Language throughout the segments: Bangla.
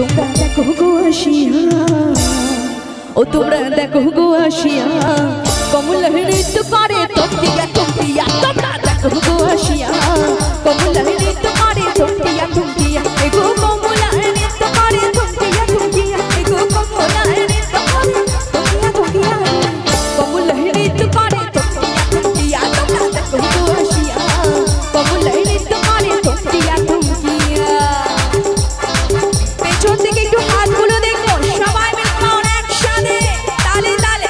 তোমরা দেখো গো আসিয়া, ও তোমরা দেখো গো আসিয়া, কমলা নৃত্য করে তমকিয়া তমকিয়া। তোমরা দেখো গো আসিয়া, কমলা নৃত্য করে তমকিয়া তমকিয়া। এগো কমলা নৃত্য করে তমকিয়া তমকিয়া। এগো কমলা নৃত্য করে তমকিয়া তমকিয়া। কমলা নৃত্য করে তমকিয়া তমকিয়া। তোমরা দেখো গো আসিয়া, কমলা নৃত্য করে তমকিয়া তমকিয়া। পেছন থেকে একটু হাতগুলো দেখো, সবাই মিলে কেমন একসাথে তালে তালে।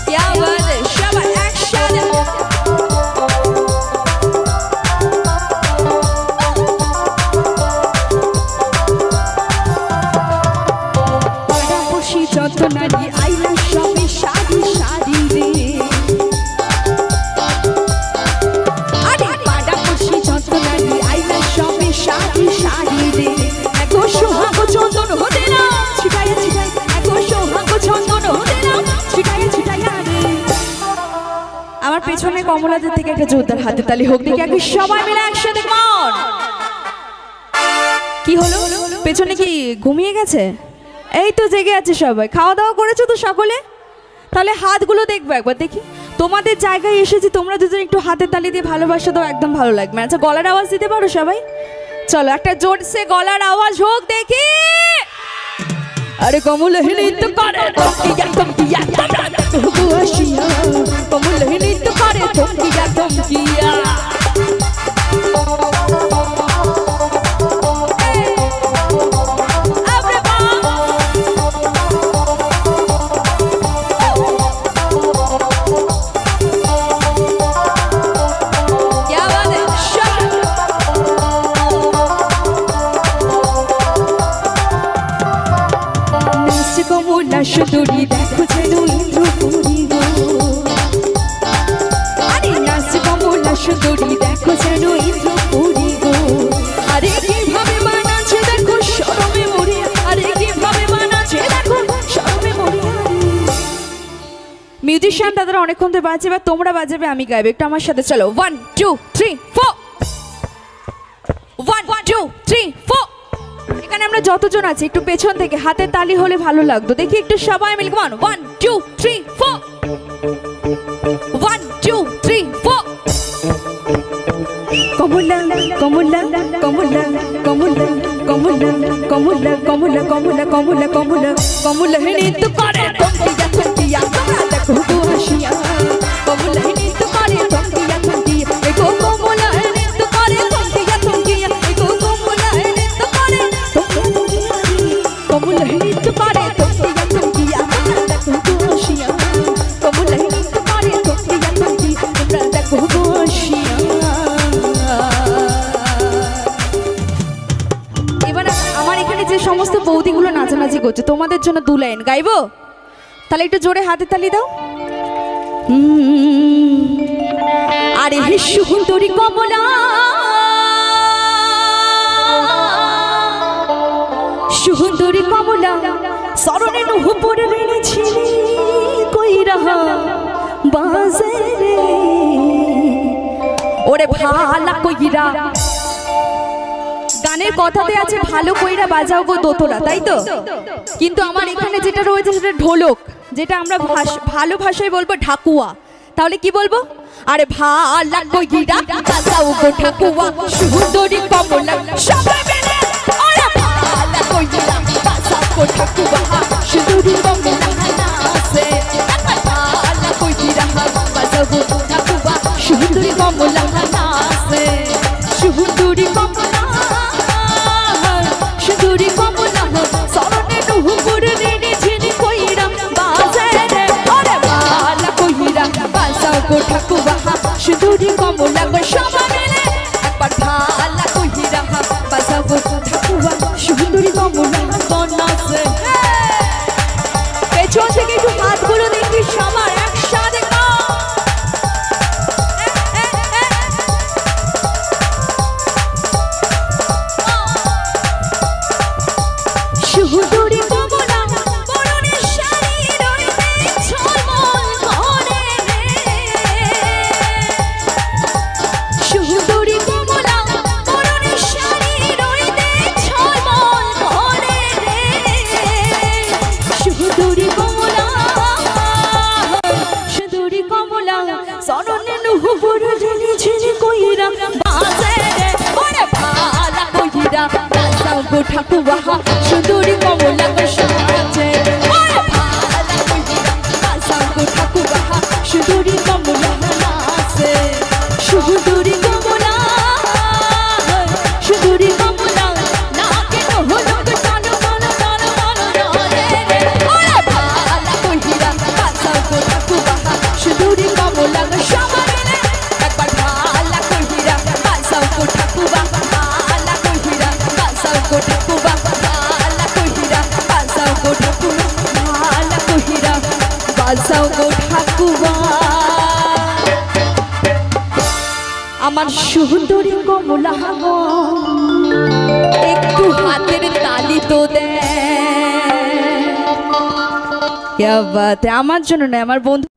क्या बात है, সবাই একসাথে। পাড়াপড়শি যত নারী আইলা সবে শাড়ি শাড়ি রে। আরে পাড়াপড়শি যত নারী আইলা সবে শাড়ি শাড়ি রে। এগো সোহাগ চন্দন হতে না ছিটাইয়া ছিটাই। এগো সোহাগ চন্দন হতে না ছিটাইয়া ছিটাইয়া রে। আমার পেছনে কমলাদের থেকে একটা জোরদার হাতে তালি হোক দেখি আগে সবাই মিলে একসাথে। কেমন কি হলো? পেছনে কি ঘুমিয়ে গেছে? এই তো জেগে আছে সবাই। খাওয়া দাওয়া করেছো তো সকলে? তাহলে হাতগুলো দেখবো একবার দেখি। তোমাদের জায়গায় এসেছি, তোমরা দুজন একটু হাতে তালি দিয়ে ভালোবাসা দাও, একদম ভালো লাগবে। আচ্ছা গলার আওয়াজ দিতে পারো সবাই? চলো একটা জোরসে গলার আওয়াজ হোক দেখি। আরে কমলা নৃত্য করে তমকিয়া তমকিয়া। তোমরা দেখো গো আসিয়া, কমলা নৃত্য করে তমকিয়া তমকিয়া। क्या बात है, নাচ কমলা সুন্দরী দেখো যেন ইন্দ্রপুরী গো। আরে নাচ কমলা সুন্দরী দেখো যেন ইন্দ্রপুরী গো। আরে কিভাবে বানাচ্ছে দেখো শরমে মরিয়া। আরে কিভাবে বানাচ্ছে দেখো শরমে মরিয়া। মিউজিশিয়ান দাদারা অনেকক্ষণ ধরে বাজে, এবার তোমরা বাজাবে আমি গাইবে। একটু আমার সাথে চলো। 1 2 3 4। 1 2 3 4। এখানে আমরা যতজন আছি একটু পেছন থেকে হাতে তালি হলে ভালো লাগতো দেখি একটু সবাই মিলে। কেমন 1 2 3 4। 1 2 3 4। কমলা কমলা কমলা কমলা কমলা কমলা কমলা কমলা কমলা কমলা কমলা নৃত্য করে তমকিয়া তমকিয়া। তোমরা দেখো গো আসিয়া, কমলা নৃত্য করে তমকিয়া তমকিয়া। এগো কমলা নৃত্য করে তমকিয়া তমকিয়া। এগো কমলা নৃত্য করে তমকিয়া তমকিয়া। কমলা নৃত্য করে তমকিয়া তমকিয়া। তোমরা দেখো গো আসিয়া, কমলা নৃত্য করে তমকিয়া তমকিয়া। তোমরা দেখো গো আসিয়া। এবার আমার এখানে যে সমস্ত বৌদিগুলো নাচানাচি করছে তোমাদের জন্য 2 লাইন গাইবো। তাহলে একটু জোরে হাতে তালি দাও। আরে হে সুন্দরী কমলা, সুন্দরী কমলা সরণে নুপুরে রেনেছিলি কই রাহা বাজে রে। ওরে ভালা কইরা, গানের কথাতে আছে ভালো কইরা বাজাও গো দোতরা, তাই তো? কিন্তু আমার এখানে যেটা রয়েছে সেটা ঢোলক, যেটা আমরা ভালো ভাষায় বলবো ঢাকুয়া। তাহলে কি বলবো? আরে ভালা কইরা বাজাও গো ঢাকুয়া, সুন্দরী কমলা সবাই মিলে। আরে ভালা কইরা বাজাও গো ঢাকুয়া, সুন্দরী কমলা নাচে। ভালা কইরা বাজাও গো ঢাকুয়া, সুন্দরী কমলা নাচে। সুন্দরী কমলা, সুন্দরী কমলা সরণে নুপুরে রেনেছিলি কইরা বাজে রে। আরে ভালা কইরা বাজাও গো ঢাকুয়া, সুন্দরী কমলা গো সবাই মিলে। একবার ভালা কইরা বাজাও গো ঢাকুয়া, সুন্দরী কমলা নাচে। পেছন থেকে একটু হাতগুলো দেখি সবার একসাথে। সুন্দরী কমলা পরনে শাড়ি রইতে ঝলমল করে রে। সরনে নুপুর ঝিনি ঝিনি কইরা বাজে রে ওরে ভালা কইরা বাজাও গো ঠাকুয়া সুন্দরী কমলা গো সাজে ওরে ভালা কইরা বাজাও গো ঠাকুয়া সুন্দরী কমলা নাচে সুন্দরী কমলা সুন্দরী কমলা নাকে নহলক টানো টানো টানো টানো রে ওরে ভালা কইরা বাজাও গো ঠাকুয়া সুন্দরী কমলা গো সবাই রে একবার ভালা কইরা বাজাও গো ঠাকুয়া ভালা কইরা বাজাও গো ঠাকুয়া ভালা কইরা বাজাও গো ঠাকুয়া ভালা কইরা বাজাও গো ঠাকুয়া আমার সুন্দরী কমলা গো একটু হাতের তালি তো দে। क्या बात है আমার জন্য না আমার বন্ধু